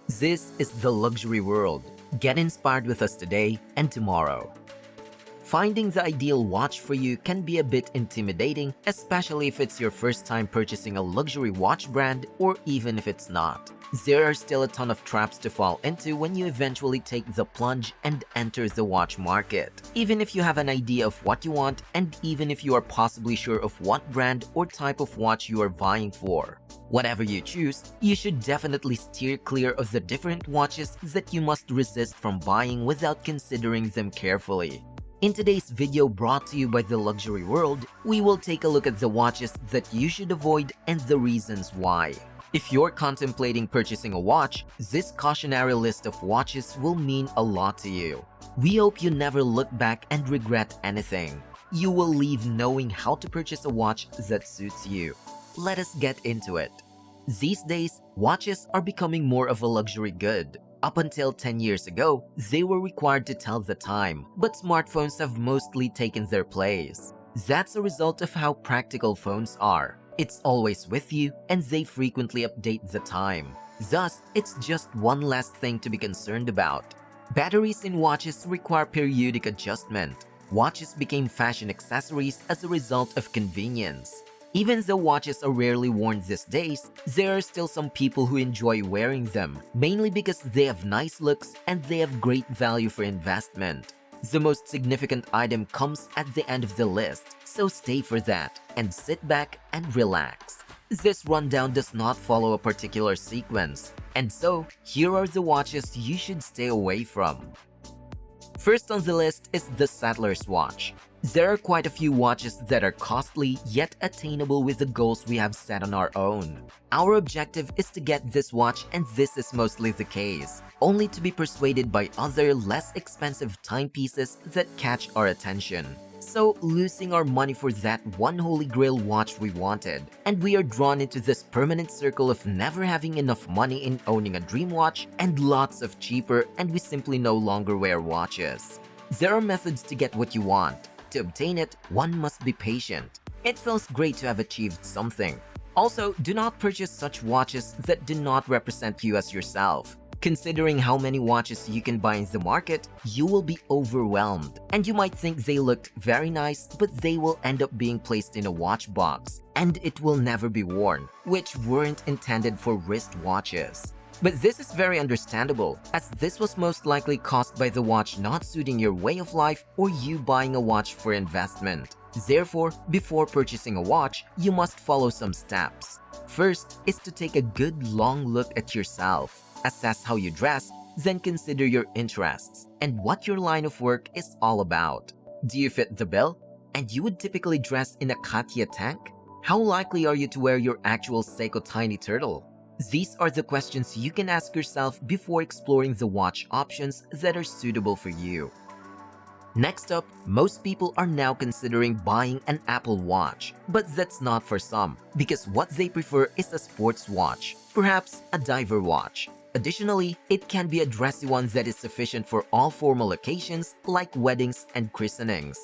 This is the luxury world. Get inspired with us today and tomorrow. Finding the ideal watch for you can be a bit intimidating, especially if it's your first time purchasing a luxury watch brand or even if it's not. There are still a ton of traps to fall into when you eventually take the plunge and enter the watch market. Even if you have an idea of what you want and even if you are possibly sure of what brand or type of watch you are vying for. Whatever you choose, you should definitely steer clear of the different watches that you must resist from buying without considering them carefully. In today's video brought to you by The Luxury World, we will take a look at the watches that you should avoid and the reasons why. If you're contemplating purchasing a watch, this cautionary list of watches will mean a lot to you. We hope you never look back and regret anything. You will leave knowing how to purchase a watch that suits you. Let us get into it. These days, watches are becoming more of a luxury good. Up until 10 years ago, they were required to tell the time, but smartphones have mostly taken their place. That's a result of how practical phones are. It's always with you, and they frequently update the time. Thus, it's just one less thing to be concerned about. Batteries in watches require periodic adjustment. Watches became fashion accessories as a result of convenience. Even though watches are rarely worn these days, there are still some people who enjoy wearing them, mainly because they have nice looks and they have great value for investment. The most significant item comes at the end of the list, so stay for that and sit back and relax. This rundown does not follow a particular sequence, and so here are the watches you should stay away from. First on the list is the Settler's watch. There are quite a few watches that are costly yet attainable with the goals we have set on our own. Our objective is to get this watch, and this is mostly the case, only to be persuaded by other less expensive timepieces that catch our attention. So losing our money for that one holy grail watch we wanted, and we are drawn into this permanent circle of never having enough money in owning a dream watch and lots of cheaper, and we simply no longer wear watches. There are methods to get what you want. To obtain it, one must be patient. It feels great to have achieved something. Also, do not purchase such watches that do not represent you as yourself. Considering how many watches you can buy in the market, you will be overwhelmed. And you might think they looked very nice, but they will end up being placed in a watch box, and it will never be worn, which weren't intended for wristwatches. But this is very understandable, as this was most likely caused by the watch not suiting your way of life or you buying a watch for investment. Therefore, before purchasing a watch, you must follow some steps. First is to take a good long look at yourself. Assess how you dress, then consider your interests and what your line of work is all about. Do you fit the bill? And you would typically dress in a Katia tank? How likely are you to wear your actual Seiko tiny turtle? These are the questions you can ask yourself before exploring the watch options that are suitable for you. Next up, most people are now considering buying an Apple Watch, but that's not for some, because what they prefer is a sports watch, perhaps a diver watch. Additionally, it can be a dressy one that is sufficient for all formal occasions like weddings and christenings.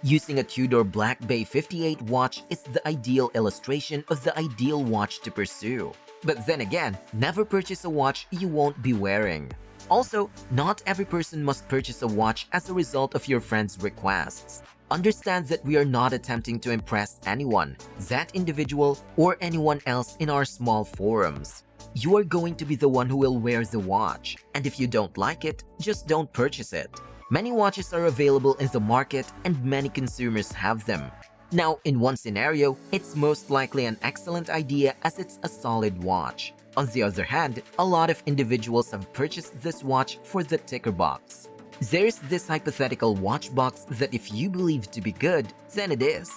Using a Tudor Black Bay 58 watch is the ideal illustration of the ideal watch to pursue. But then again, never purchase a watch you won't be wearing. Also, not every person must purchase a watch as a result of your friend's requests. Understand that we are not attempting to impress anyone, that individual, or anyone else in our small forums. You are going to be the one who will wear the watch, and if you don't like it, just don't purchase it. Many watches are available in the market and many consumers have them. Now, in one scenario, it's most likely an excellent idea as it's a solid watch. On the other hand, a lot of individuals have purchased this watch for the ticker box. There's this hypothetical watch box that if you believe to be good, then it is.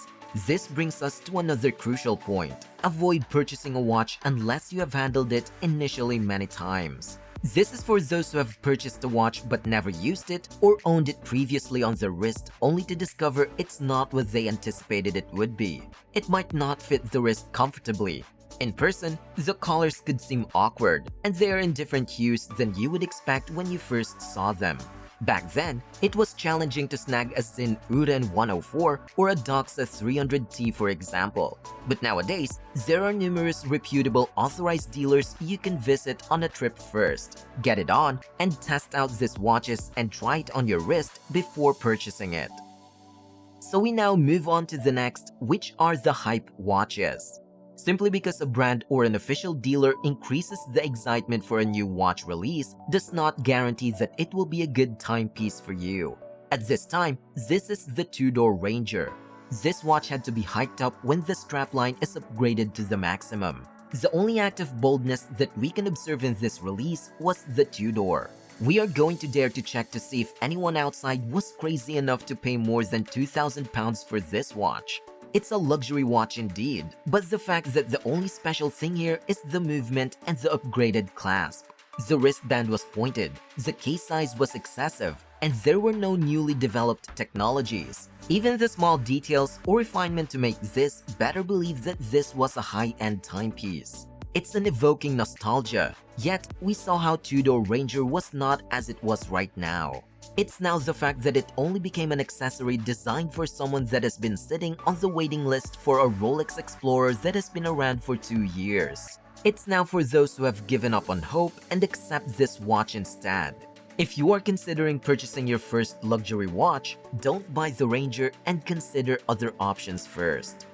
This brings us to another crucial point. Avoid purchasing a watch unless you have handled it initially many times. This is for those who have purchased a watch but never used it or owned it previously on their wrist only to discover it's not what they anticipated it would be. It might not fit the wrist comfortably. In person, the collars could seem awkward, and they are in different hues than you would expect when you first saw them. Back then, it was challenging to snag a Sin Uden 104 or a Doxa 300T for example. But nowadays, there are numerous reputable authorized dealers you can visit on a trip first. Get it on and test out these watches and try it on your wrist before purchasing it. So we now move on to the next, which are the hype watches. Simply because a brand or an official dealer increases the excitement for a new watch release does not guarantee that it will be a good timepiece for you. At this time, this is the Tudor Ranger. This watch had to be hyped up when the strapline is upgraded to the maximum. The only act of boldness that we can observe in this release was the Tudor. We are going to dare to check to see if anyone outside was crazy enough to pay more than £2,000 for this watch. It's a luxury watch indeed, but the fact that the only special thing here is the movement and the upgraded clasp. The wristband was pointed, the case size was excessive, and there were no newly developed technologies. Even the small details or refinement to make this better believe that this was a high-end timepiece. It's an evoking nostalgia, yet we saw how Tudor Ranger was not as it was right now. It's now the fact that it only became an accessory designed for someone that has been sitting on the waiting list for a Rolex Explorer that has been around for 2 years. It's now for those who have given up on hope and accept this watch instead. If you are considering purchasing your first luxury watch, don't buy the Ranger and consider other options first.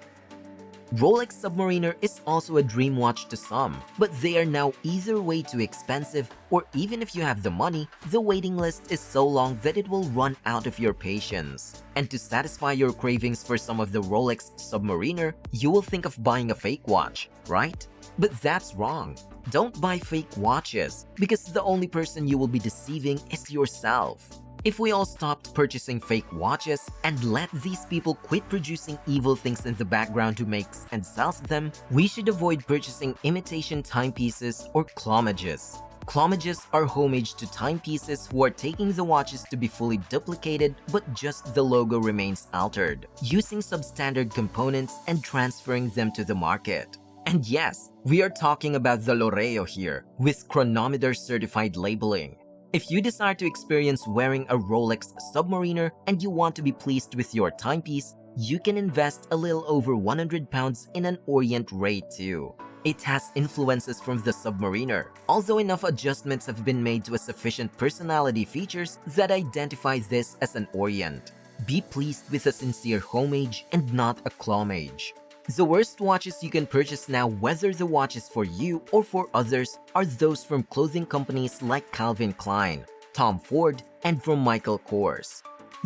Rolex Submariner is also a dream watch to some, but they are now either way too expensive or even if you have the money, the waiting list is so long that it will run out of your patience. And to satisfy your cravings for some of the Rolex Submariner, you will think of buying a fake watch, right? But that's wrong. Don't buy fake watches, because the only person you will be deceiving is yourself. If we all stopped purchasing fake watches and let these people quit producing evil things in the background who makes and sells them, we should avoid purchasing imitation timepieces or clomages. Clomages are homage to timepieces who are taking the watches to be fully duplicated but just the logo remains altered, using substandard components and transferring them to the market. And yes, we are talking about the Loreo here, with chronometer certified labeling. If you desire to experience wearing a Rolex Submariner and you want to be pleased with your timepiece, you can invest a little over £100 in an Orient Ray 2. It has influences from the Submariner, although enough adjustments have been made to a sufficient personality features that identify this as an Orient. Be pleased with a sincere homage and not a clomage. The worst watches you can purchase now, whether the watch is for you or for others, are those from clothing companies like Calvin Klein, Tom Ford, and from Michael Kors.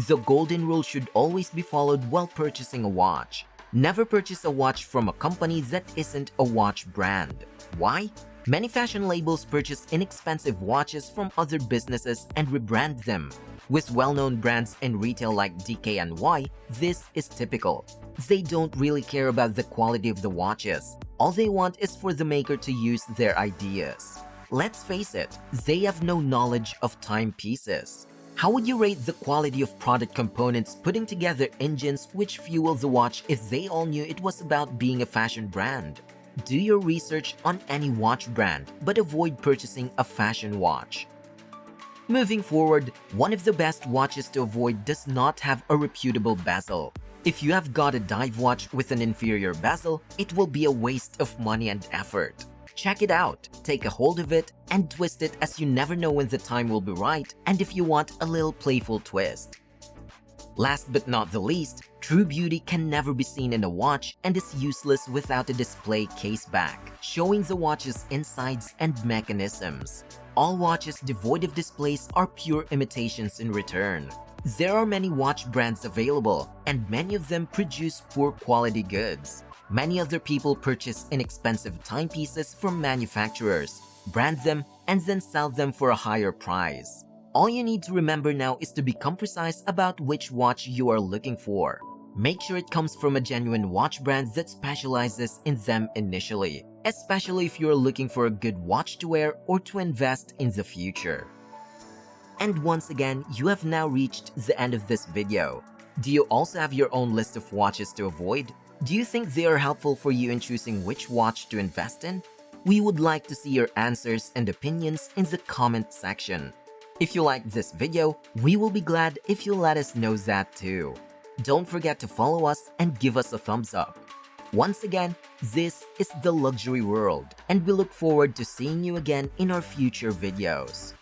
The golden rule should always be followed while purchasing a watch. Never purchase a watch from a company that isn't a watch brand. Why? Many fashion labels purchase inexpensive watches from other businesses and rebrand them. With well-known brands in retail like DKNY, this is typical. They don't really care about the quality of the watches. All they want is for the maker to use their ideas. Let's face it, they have no knowledge of timepieces. How would you rate the quality of product components putting together engines which fuel the watch if they all knew it was about being a fashion brand? Do your research on any watch brand, but avoid purchasing a fashion watch. Moving forward, one of the best watches to avoid does not have a reputable bezel. If you have got a dive watch with an inferior bezel, it will be a waste of money and effort. Check it out, take a hold of it, and twist it as you never know when the time will be right and if you want a little playful twist. Last but not the least, true beauty can never be seen in a watch and is useless without a display case back, showing the watch's insides and mechanisms. All watches devoid of displays are pure imitations in return. There are many watch brands available, and many of them produce poor quality goods. Many other people purchase inexpensive timepieces from manufacturers, brand them, and then sell them for a higher price. All you need to remember now is to become precise about which watch you are looking for. Make sure it comes from a genuine watch brand that specializes in them initially, especially if you're looking for a good watch to wear or to invest in the future. And once again, you have now reached the end of this video. Do you also have your own list of watches to avoid? Do you think they are helpful for you in choosing which watch to invest in? We would like to see your answers and opinions in the comment section. If you liked this video, we will be glad if you let us know that too. Don't forget to follow us and give us a thumbs up. Once again, this is the Luxury World, and we look forward to seeing you again in our future videos.